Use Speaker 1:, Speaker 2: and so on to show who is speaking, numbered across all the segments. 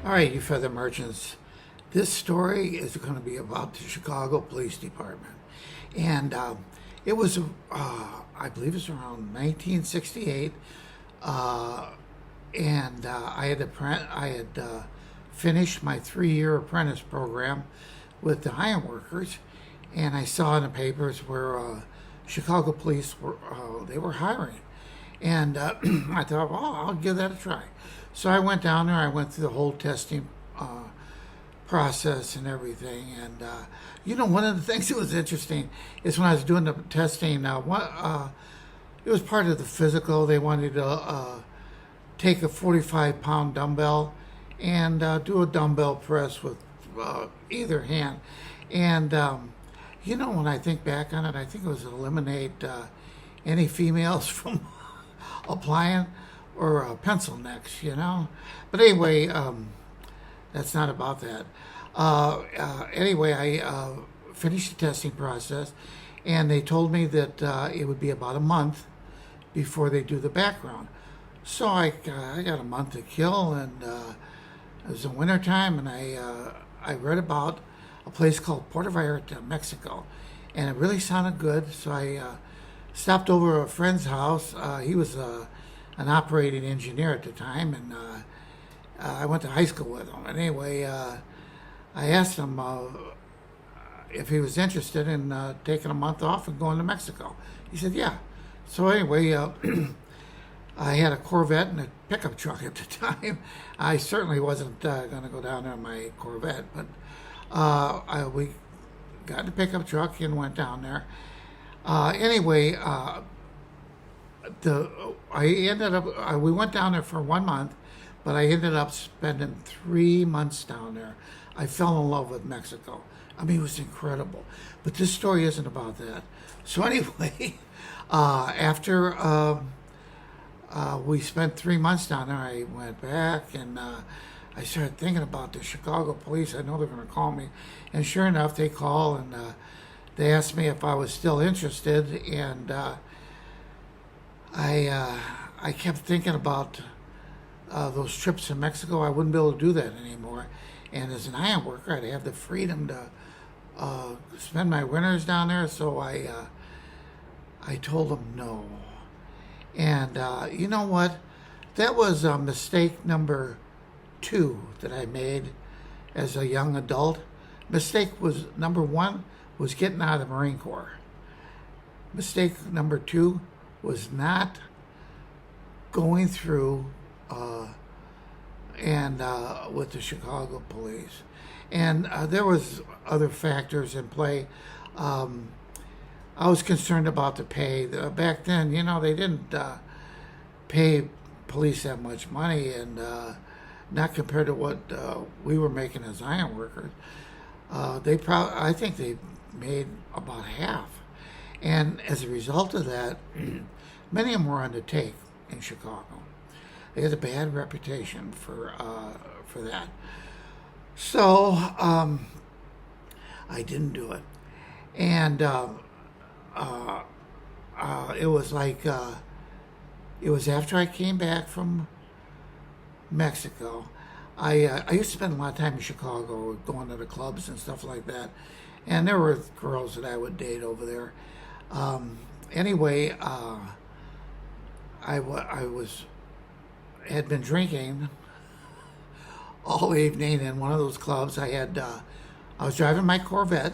Speaker 1: All right, you feather merchants. This story is going to be about the Chicago Police Department. And it was, I believe it was around 1968. I had finished my 3-year apprentice program with the ironworkers. And I saw in the papers where Chicago police were hiring. And I thought, well, I'll give that a try. So I went down there. I went through the whole testing process and everything. And one of the things that was interesting is when I was doing the testing. It was part of the physical. They wanted to take a 45-pound dumbbell and do a dumbbell press with either hand. And when I think back on it, I think it was eliminate any females from applying or pencil necks, But anyway, that's not about that. Anyway, I finished the testing process, and they told me that it would be about a month before they do the background. So I got a month to kill, and it was the winter time, and I read about a place called Puerto Vallarta, Mexico, and it really sounded good. So I stopped over at a friend's house. He was an operating engineer at the time, and I went to high school with him. And anyway, I asked him if he was interested in taking a month off and going to Mexico. He said, yeah. So anyway, I had a Corvette and a pickup truck at the time. I certainly wasn't going to go down there in my Corvette, but we got the pickup truck and went down there. Anyway, we went down there for 1 month, but I ended up spending 3 months down there. I fell in love with Mexico. I mean, it was incredible. But this story isn't about that. So anyway, after we spent 3 months down there, I went back and I started thinking about the Chicago police. I know they're going to call me. And sure enough, they call and they asked me if I was still interested. And I kept thinking about those trips to Mexico. I wouldn't be able to do that anymore. And as an iron worker, I'd have the freedom to spend my winters down there. So I told them no. And you know what? That was mistake number 2 that I made as a young adult. Mistake was number 1 was getting out of the Marine Corps. Mistake number 2 was not going through with the Chicago police. And there was other factors in play. I was concerned about the pay. Back then, they didn't pay police that much money, and not compared to what we were making as iron workers. I think they made about half. And as a result of that, many of them were on the take in Chicago. They had a bad reputation for that. So I didn't do it. And it was like, it was after I came back from Mexico. I used to spend a lot of time in Chicago, going to the clubs and stuff like that. And there were girls that I would date over there. Anyway, had been drinking all evening in one of those clubs. I was driving my Corvette,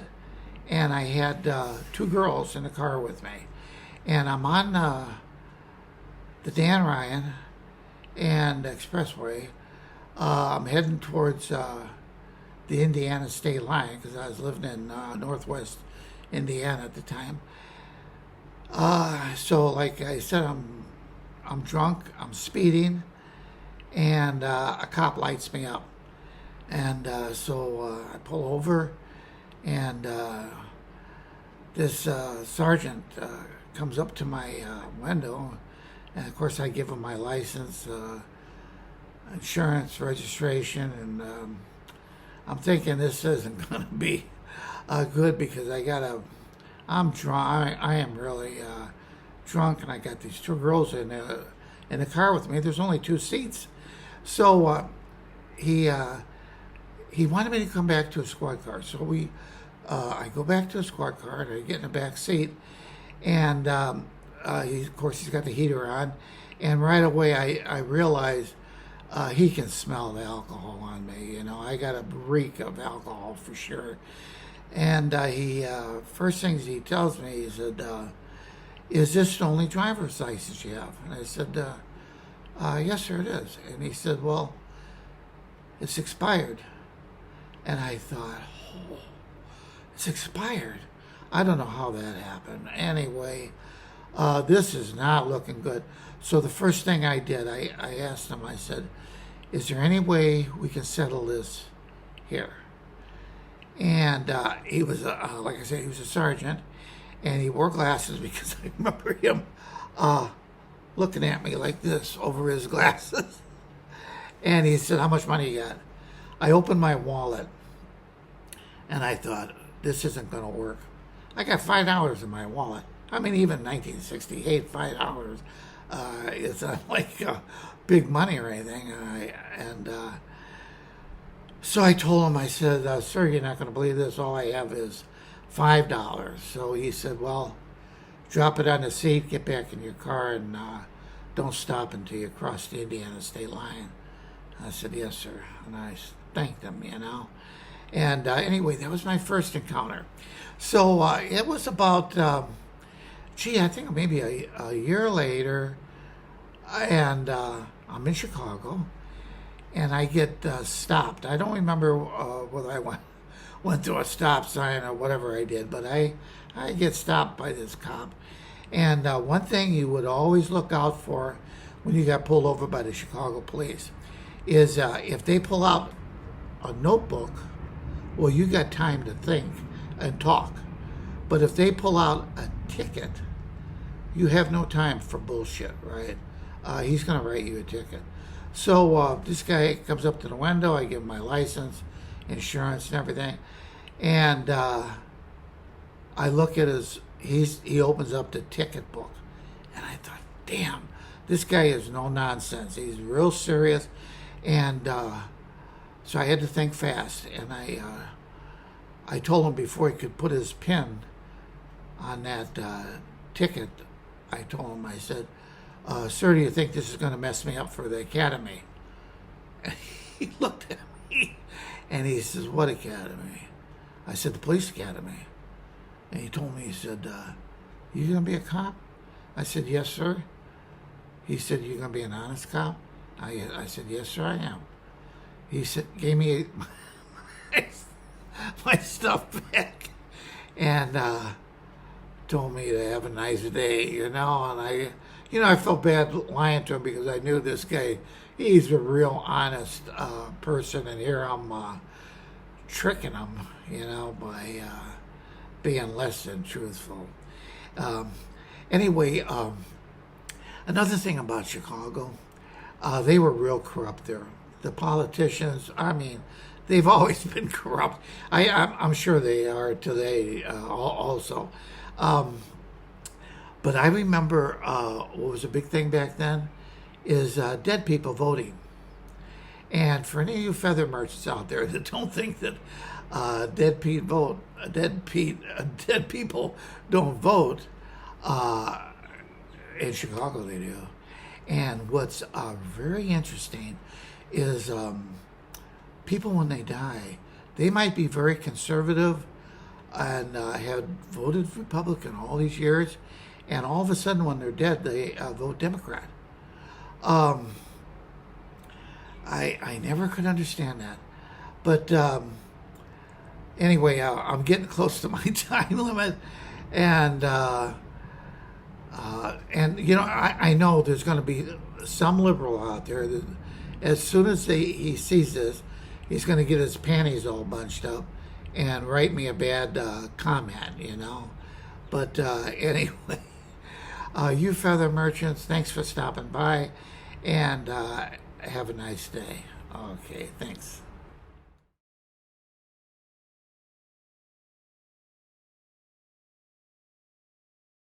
Speaker 1: and I had 2 girls in the car with me. And I'm on the Dan Ryan and Expressway. I'm heading towards the Indiana state line because I was living in northwest Indiana at the time. So like I said, I'm drunk, I'm speeding, and a cop lights me up. And so I pull over, and this sergeant comes up to my window, and of course I give him my license, insurance, registration, and I'm thinking this isn't going to be good because I'm drunk. I am really drunk, and I got these 2 girls in the car with me. There's only 2 seats, so he wanted me to come back to a squad car. So I go back to a squad car, and I get in the back seat, and of course he's got the heater on, and right away I realize he can smell the alcohol on me. I got a reek of alcohol for sure. And he first things he tells me, he said, "Is this the only driver's license you have?" And I said, "Yes, sir, it is." And he said, "Well, it's expired." And I thought, oh, it's expired. I don't know how that happened. Anyway, this is not looking good. So the first thing I did, I asked him, I said, "Is there any way we can settle this here?" And he was, like I said, he was a sergeant, and he wore glasses because I remember him looking at me like this over his glasses. And he said, "How much money you got?" I opened my wallet, and I thought, this isn't going to work. I got $5 in my wallet. I mean, even 1968, $5 is not like big money or anything. So I told him, I said, "Sir, you're not going to believe this. All I have is $5. So he said, "Well, drop it on the seat, get back in your car, and don't stop until you cross the Indiana state line." I said, "Yes, sir." And I thanked him, And anyway, that was my first encounter. So it was about, I think maybe a year later, and I'm in Chicago, and I get stopped. I don't remember whether I went to a stop sign or whatever I did, but I get stopped by this cop. And one thing you would always look out for when you got pulled over by the Chicago police is if they pull out a notebook, well, you got time to think and talk. But if they pull out a ticket, you have no time for bullshit, right? He's going to write you a ticket. So this guy comes up to the window. I give him my license, insurance, and everything. And I look at he opens up the ticket book. And I thought, damn, this guy is no nonsense. He's real serious. And so I had to think fast. And I told him before he could put his pin on that ticket, I told him, I said, "Sir, do you think this is going to mess me up for the academy?" And he looked at me and he says, "What academy?" I said, "The police academy." And he told me, he said, "You going to be a cop?" I said, "Yes, sir." He said, "You going to be an honest cop?" I said, "Yes, sir, I am." He said, gave me my stuff back and told me to have a nice day, and I felt bad lying to him because I knew this guy, he's a real honest person, and here I'm tricking him, by being less than truthful. Anyway, another thing about Chicago, they were real corrupt there. The politicians, they've always been corrupt. I'm sure they are today also. But I remember what was a big thing back then is dead people voting. And for any of you feather merchants out there that don't think that dead people don't vote, in Chicago they do. And what's very interesting is people, when they die, they might be very conservative and have voted Republican all these years, and all of a sudden when they're dead, they vote Democrat. I never could understand that. But anyway, I'm getting close to my time limit, and I know there's going to be some liberal out there that as soon as he sees this, he's going to get his panties all bunched up and write me a bad comment, But anyway, you feather merchants, thanks for stopping by, and have a nice day. Okay, thanks.